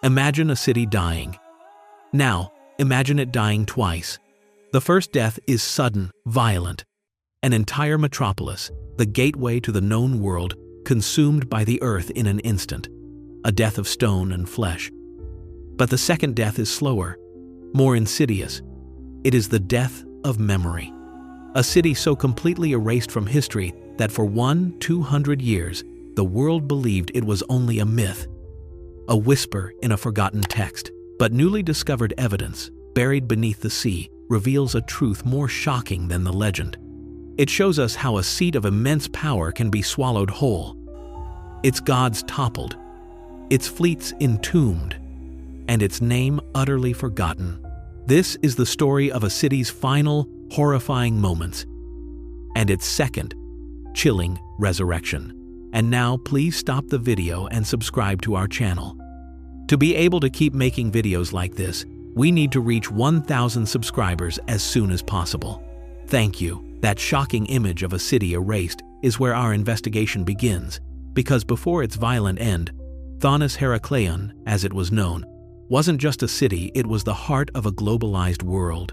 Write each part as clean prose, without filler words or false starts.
Imagine a city dying. Now, imagine it dying twice. The first death is sudden, violent. An entire metropolis, the gateway to the known world, consumed by the earth in an instant. A death of stone and flesh. But the second death is slower, more insidious. It is the death of memory. A city so completely erased from history that for 200 years, the world believed it was only a myth, a whisper in a forgotten text. But newly discovered evidence, buried beneath the sea, reveals a truth more shocking than the legend. It shows us how a seat of immense power can be swallowed whole, its gods toppled, its fleets entombed, and its name utterly forgotten. This is the story of a city's final, horrifying moments, and its second, chilling resurrection. And now, please stop the video and subscribe to our channel. To be able to keep making videos like this, we need to reach 1,000 subscribers as soon as possible. Thank you. That shocking image of a city erased is where our investigation begins, because before its violent end, Thonis-Heracleion, as it was known, wasn't just a city, it was the heart of a globalized world.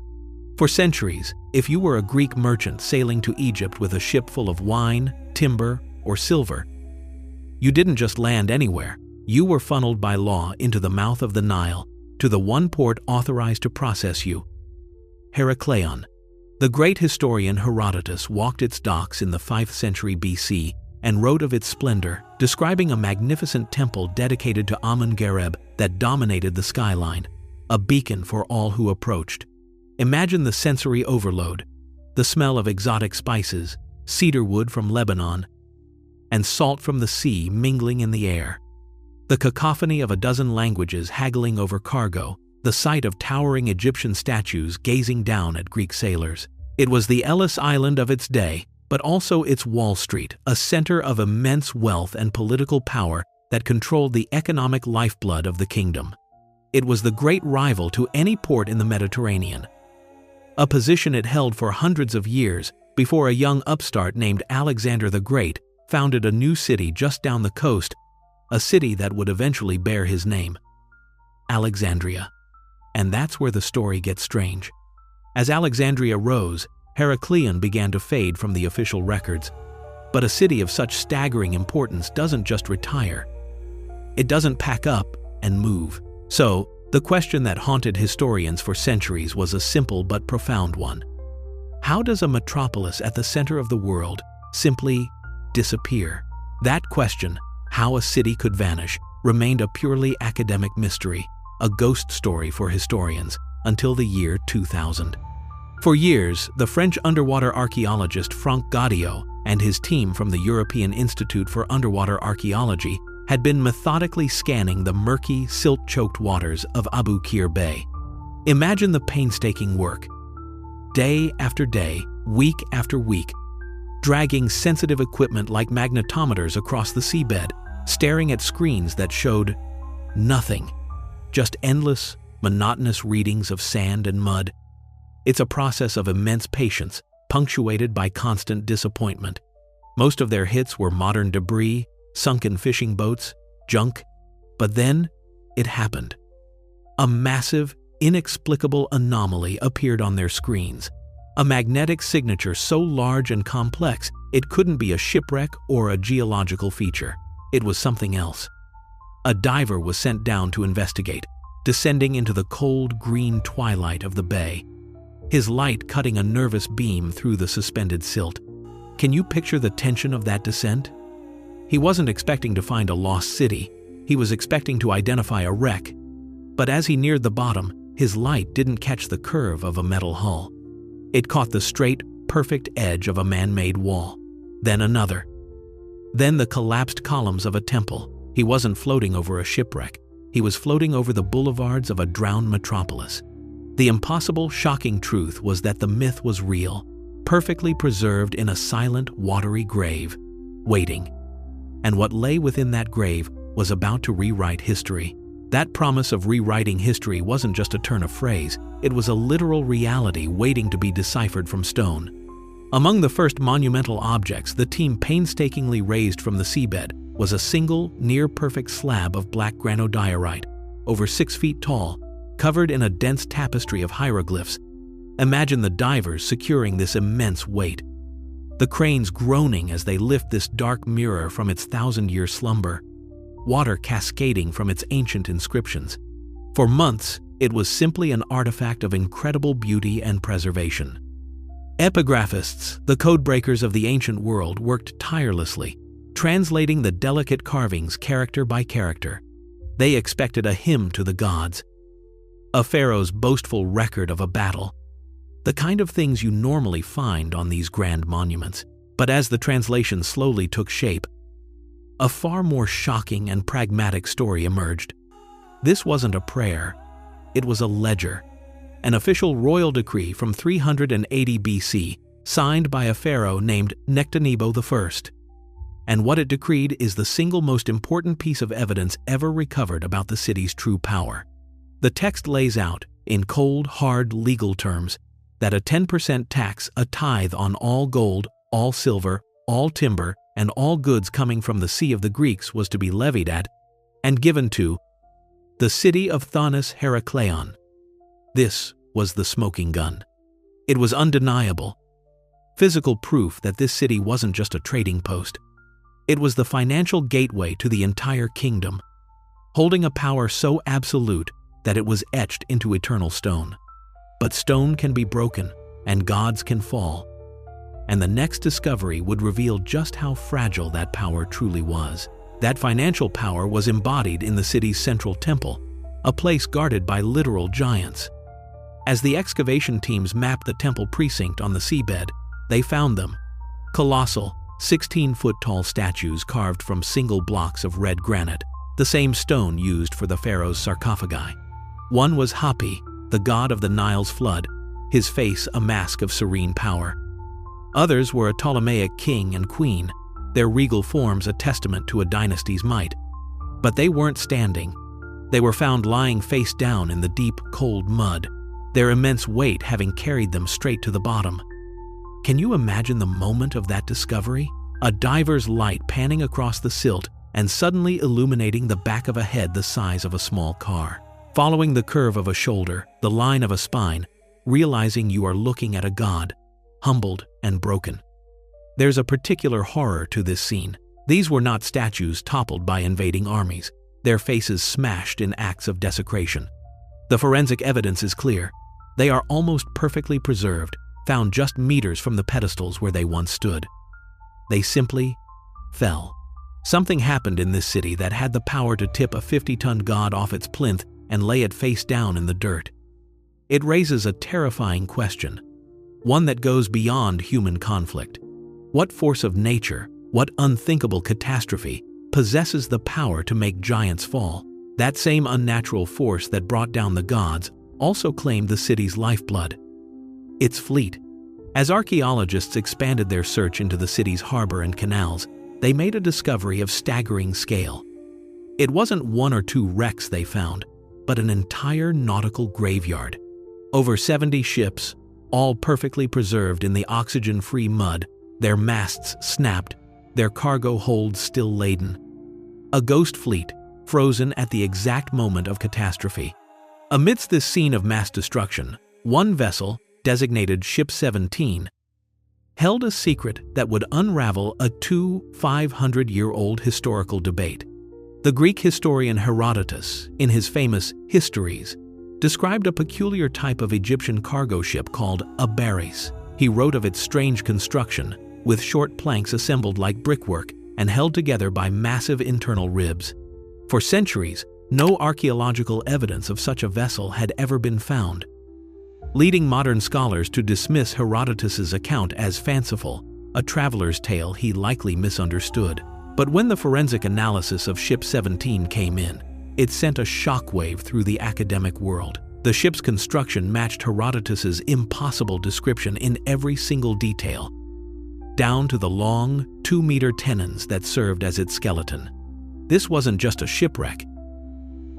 For centuries, if you were a Greek merchant sailing to Egypt with a ship full of wine, timber, or silver, you didn't just land anywhere. You were funneled by law into the mouth of the Nile, to the one port authorized to process you. Heracleion. The great historian Herodotus walked its docks in the 5th century BC and wrote of its splendor, describing a magnificent temple dedicated to Amun-Gareb that dominated the skyline, a beacon for all who approached. Imagine the sensory overload, the smell of exotic spices, cedar wood from Lebanon, and salt from the sea mingling in the air. The cacophony of a dozen languages haggling over cargo, the sight of towering Egyptian statues gazing down at Greek sailors. It was the Ellis Island of its day, but also its Wall Street, a center of immense wealth and political power that controlled the economic lifeblood of the kingdom. It was the great rival to any port in the Mediterranean, a position it held for hundreds of years before a young upstart named Alexander the Great founded a new city just down the coast, a city that would eventually bear his name, Alexandria. And that's where the story gets strange. As Alexandria rose, Heracleion began to fade from the official records. But a city of such staggering importance doesn't just retire. It doesn't pack up and move. So, the question that haunted historians for centuries was a simple but profound one. How does a metropolis at the center of the world simply disappear? That question, how a city could vanish, remained a purely academic mystery, a ghost story for historians, until the year 2000. For years, the French underwater archaeologist Franck Gaudiot and his team from the European Institute for Underwater Archaeology had been methodically scanning the murky, silt-choked waters of Abu Qir Bay. Imagine the painstaking work. Day after day, week after week, dragging sensitive equipment like magnetometers across the seabed, staring at screens that showed nothing, just endless, monotonous readings of sand and mud. It's a process of immense patience, punctuated by constant disappointment. Most of their hits were modern debris, sunken fishing boats, junk. But then, it happened. A massive, inexplicable anomaly appeared on their screens. A magnetic signature so large and complex, it couldn't be a shipwreck or a geological feature. It was something else. A diver was sent down to investigate, descending into the cold green twilight of the bay, his light cutting a nervous beam through the suspended silt. Can you picture the tension of that descent? He wasn't expecting to find a lost city. He was expecting to identify a wreck. But as he neared the bottom, his light didn't catch the curve of a metal hull. It caught the straight, perfect edge of a man-made wall. Then another. Then the collapsed columns of a temple. He wasn't floating over a shipwreck. He was floating over the boulevards of a drowned metropolis. The impossible, shocking truth was that the myth was real, perfectly preserved in a silent, watery grave, waiting. And what lay within that grave was about to rewrite history. That promise of rewriting history wasn't just a turn of phrase, it was a literal reality waiting to be deciphered from stone. Among the first monumental objects the team painstakingly raised from the seabed was a single, near-perfect slab of black granodiorite, over 6 feet tall, covered in a dense tapestry of hieroglyphs. Imagine the divers securing this immense weight, the cranes groaning as they lift this dark mirror from its 1,000-year slumber, water cascading from its ancient inscriptions. For months, it was simply an artifact of incredible beauty and preservation. Epigraphists, the codebreakers of the ancient world, worked tirelessly, translating the delicate carvings character by character. They expected a hymn to the gods, a pharaoh's boastful record of a battle, the kind of things you normally find on these grand monuments. But as the translation slowly took shape, a far more shocking and pragmatic story emerged. This wasn't a prayer, it was a ledger, an official royal decree from 380 BC, signed by a pharaoh named Nectanebo I. And what it decreed is the single most important piece of evidence ever recovered about the city's true power. The text lays out, in cold, hard legal terms, that a 10% tax, a tithe on all gold, all silver, all timber, and all goods coming from the Sea of the Greeks was to be levied at and given to the city of Thonis-Heracleion. This was the smoking gun. It was undeniable, physical proof that this city wasn't just a trading post. It was the financial gateway to the entire kingdom, holding a power so absolute that it was etched into eternal stone. But stone can be broken, and gods can fall. And the next discovery would reveal just how fragile that power truly was. That financial power was embodied in the city's central temple, a place guarded by literal giants. As the excavation teams mapped the temple precinct on the seabed, they found them. Colossal, 16-foot-tall statues carved from single blocks of red granite, the same stone used for the pharaoh's sarcophagi. One was Hapi, the god of the Nile's flood, his face a mask of serene power. Others were a Ptolemaic king and queen, their regal forms a testament to a dynasty's might. But they weren't standing. They were found lying face down in the deep, cold mud, their immense weight having carried them straight to the bottom. Can you imagine the moment of that discovery? A diver's light panning across the silt and suddenly illuminating the back of a head the size of a small car. Following the curve of a shoulder, the line of a spine, realizing you are looking at a god, humbled and broken. There's a particular horror to this scene. These were not statues toppled by invading armies, their faces smashed in acts of desecration. The forensic evidence is clear. They are almost perfectly preserved, found just meters from the pedestals where they once stood. They simply fell. Something happened in this city that had the power to tip a 50-ton god off its plinth and lay it face down in the dirt. It raises a terrifying question, one that goes beyond human conflict. What force of nature, what unthinkable catastrophe, possesses the power to make giants fall? That same unnatural force that brought down the gods also claimed the city's lifeblood, its fleet. As archaeologists expanded their search into the city's harbor and canals, they made a discovery of staggering scale. It wasn't 1 or 2 wrecks they found, but an entire nautical graveyard. Over 70 ships, all perfectly preserved in the oxygen-free mud, their masts snapped, their cargo holds still laden. A ghost fleet, frozen at the exact moment of catastrophe. Amidst this scene of mass destruction, one vessel, designated Ship 17, held a secret that would unravel a 500-year-old historical debate. The Greek historian Herodotus, in his famous Histories, described a peculiar type of Egyptian cargo ship called a baris. He wrote of its strange construction, with short planks assembled like brickwork and held together by massive internal ribs. For centuries, no archaeological evidence of such a vessel had ever been found, leading modern scholars to dismiss Herodotus's account as fanciful, a traveler's tale he likely misunderstood. But when the forensic analysis of Ship 17 came in, it sent a shockwave through the academic world. The ship's construction matched Herodotus's impossible description in every single detail, down to the long, 2-meter tenons that served as its skeleton. This wasn't just a shipwreck.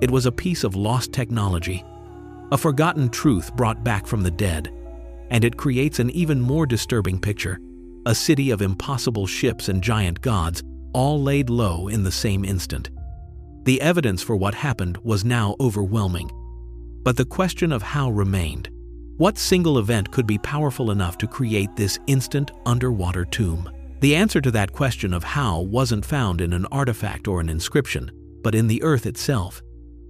It was a piece of lost technology, a forgotten truth brought back from the dead, and it creates an even more disturbing picture, a city of impossible ships and giant gods, all laid low in the same instant. The evidence for what happened was now overwhelming. But the question of how remained. What single event could be powerful enough to create this instant underwater tomb? The answer to that question of how wasn't found in an artifact or an inscription, but in the earth itself.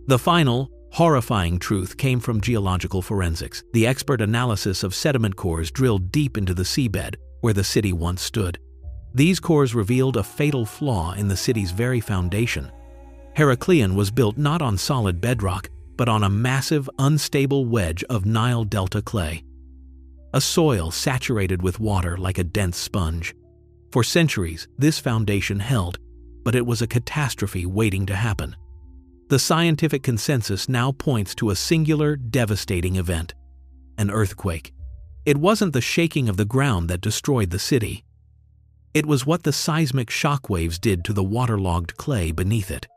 The final, horrifying truth came from geological forensics, the expert analysis of sediment cores drilled deep into the seabed where the city once stood. These cores revealed a fatal flaw in the city's very foundation. Heracleion was built not on solid bedrock, but on a massive, unstable wedge of Nile Delta clay. A soil saturated with water like a dense sponge. For centuries, this foundation held, but it was a catastrophe waiting to happen. The scientific consensus now points to a singular, devastating event: an earthquake. It wasn't the shaking of the ground that destroyed the city. It was what the seismic shockwaves did to the waterlogged clay beneath it.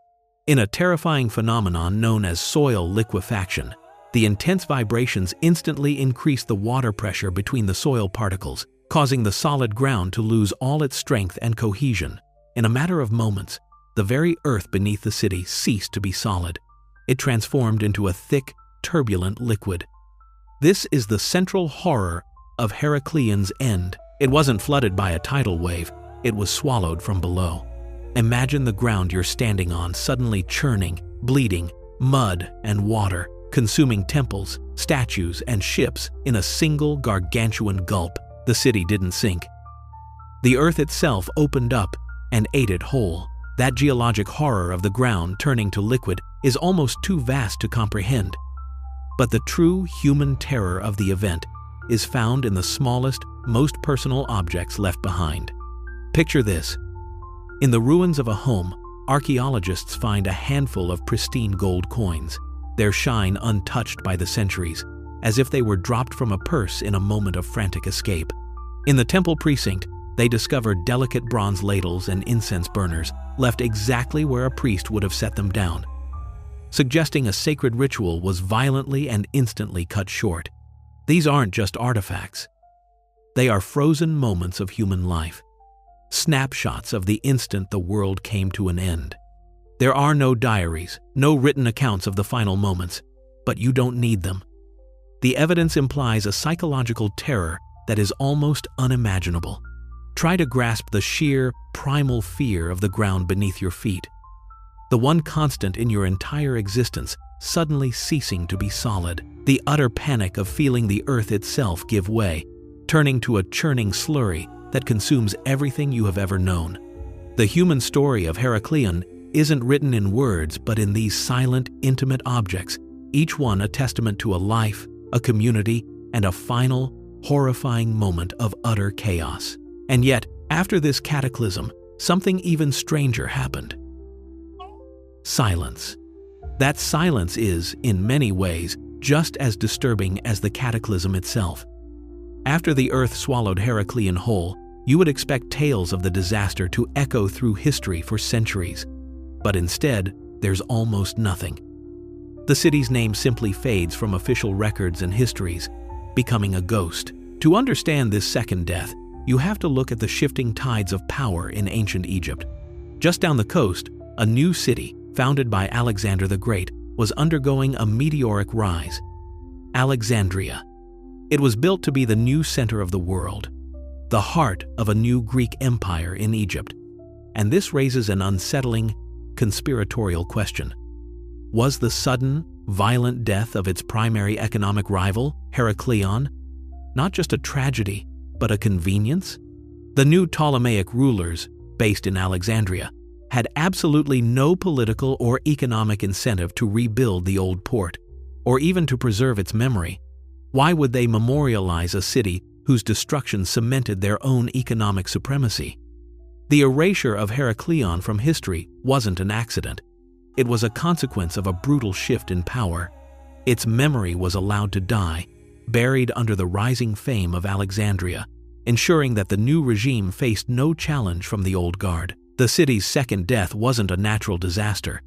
In a terrifying phenomenon known as soil liquefaction, the intense vibrations instantly increased the water pressure between the soil particles, causing the solid ground to lose all its strength and cohesion. In a matter of moments, the very earth beneath the city ceased to be solid. It transformed into a thick, turbulent liquid. This is the central horror of Heracleion's end. It wasn't flooded by a tidal wave, it was swallowed from below. Imagine the ground you're standing on suddenly churning, bleeding, mud and water, consuming temples, statues, and ships in a single gargantuan gulp. The city didn't sink. The earth itself opened up and ate it whole. That geologic horror of the ground turning to liquid is almost too vast to comprehend. But the true human terror of the event is found in the smallest, most personal objects left behind. Picture this. In the ruins of a home, archaeologists find a handful of pristine gold coins, their shine untouched by the centuries, as if they were dropped from a purse in a moment of frantic escape. In the temple precinct, they discovered delicate bronze ladles and incense burners, left exactly where a priest would have set them down, suggesting a sacred ritual was violently and instantly cut short. These aren't just artifacts. They are frozen moments of human life, snapshots of the instant the world came to an end. There are no diaries, no written accounts of the final moments, but you don't need them. The evidence implies a psychological terror that is almost unimaginable. Try to grasp the sheer, primal fear of the ground beneath your feet. The one constant in your entire existence suddenly ceasing to be solid. The utter panic of feeling the earth itself give way, turning to a churning slurry that consumes everything you have ever known. The human story of Heracleion isn't written in words but in these silent, intimate objects, each one a testament to a life, a community, and a final, horrifying moment of utter chaos. And yet, after this cataclysm, something even stranger happened. Silence. That silence is, in many ways, just as disturbing as the cataclysm itself. After the earth swallowed Heracleion whole, you would expect tales of the disaster to echo through history for centuries. But instead, there's almost nothing. The city's name simply fades from official records and histories, becoming a ghost. To understand this second death, you have to look at the shifting tides of power in ancient Egypt. Just down the coast, a new city, founded by Alexander the Great, was undergoing a meteoric rise. Alexandria. It was built to be the new center of the world, the heart of a new Greek empire in Egypt. And this raises an unsettling, conspiratorial question. Was the sudden, violent death of its primary economic rival, Heracleion, not just a tragedy, but a convenience? The new Ptolemaic rulers, based in Alexandria, had absolutely no political or economic incentive to rebuild the old port, or even to preserve its memory. Why would they memorialize a city whose destruction cemented their own economic supremacy? The erasure of Heracleion from history wasn't an accident. It was a consequence of a brutal shift in power. Its memory was allowed to die, buried under the rising fame of Alexandria, ensuring that the new regime faced no challenge from the old guard. The city's second death wasn't a natural disaster.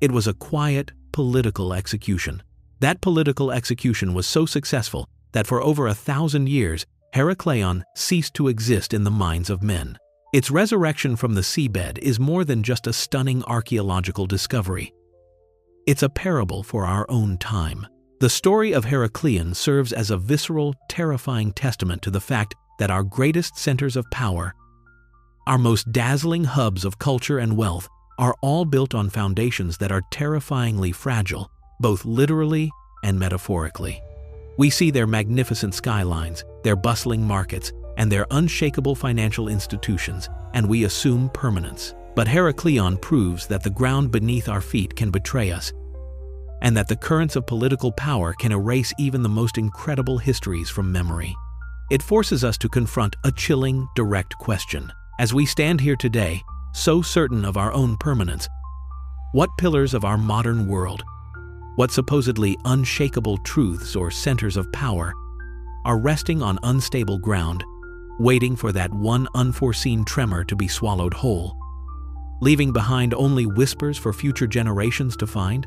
It was a quiet, political execution. That political execution was so successful that for over 1,000 years, Heracleion ceased to exist in the minds of men. Its resurrection from the seabed is more than just a stunning archaeological discovery. It's a parable for our own time. The story of Heracleion serves as a visceral, terrifying testament to the fact that our greatest centers of power, our most dazzling hubs of culture and wealth, are all built on foundations that are terrifyingly fragile, both literally and metaphorically. We see their magnificent skylines, their bustling markets, and their unshakable financial institutions, and we assume permanence. But Heracleion proves that the ground beneath our feet can betray us, and that the currents of political power can erase even the most incredible histories from memory. It forces us to confront a chilling, direct question. As we stand here today, so certain of our own permanence, what pillars of our modern world, what supposedly unshakable truths or centers of power, are resting on unstable ground, waiting for that one unforeseen tremor to be swallowed whole, leaving behind only whispers for future generations to find?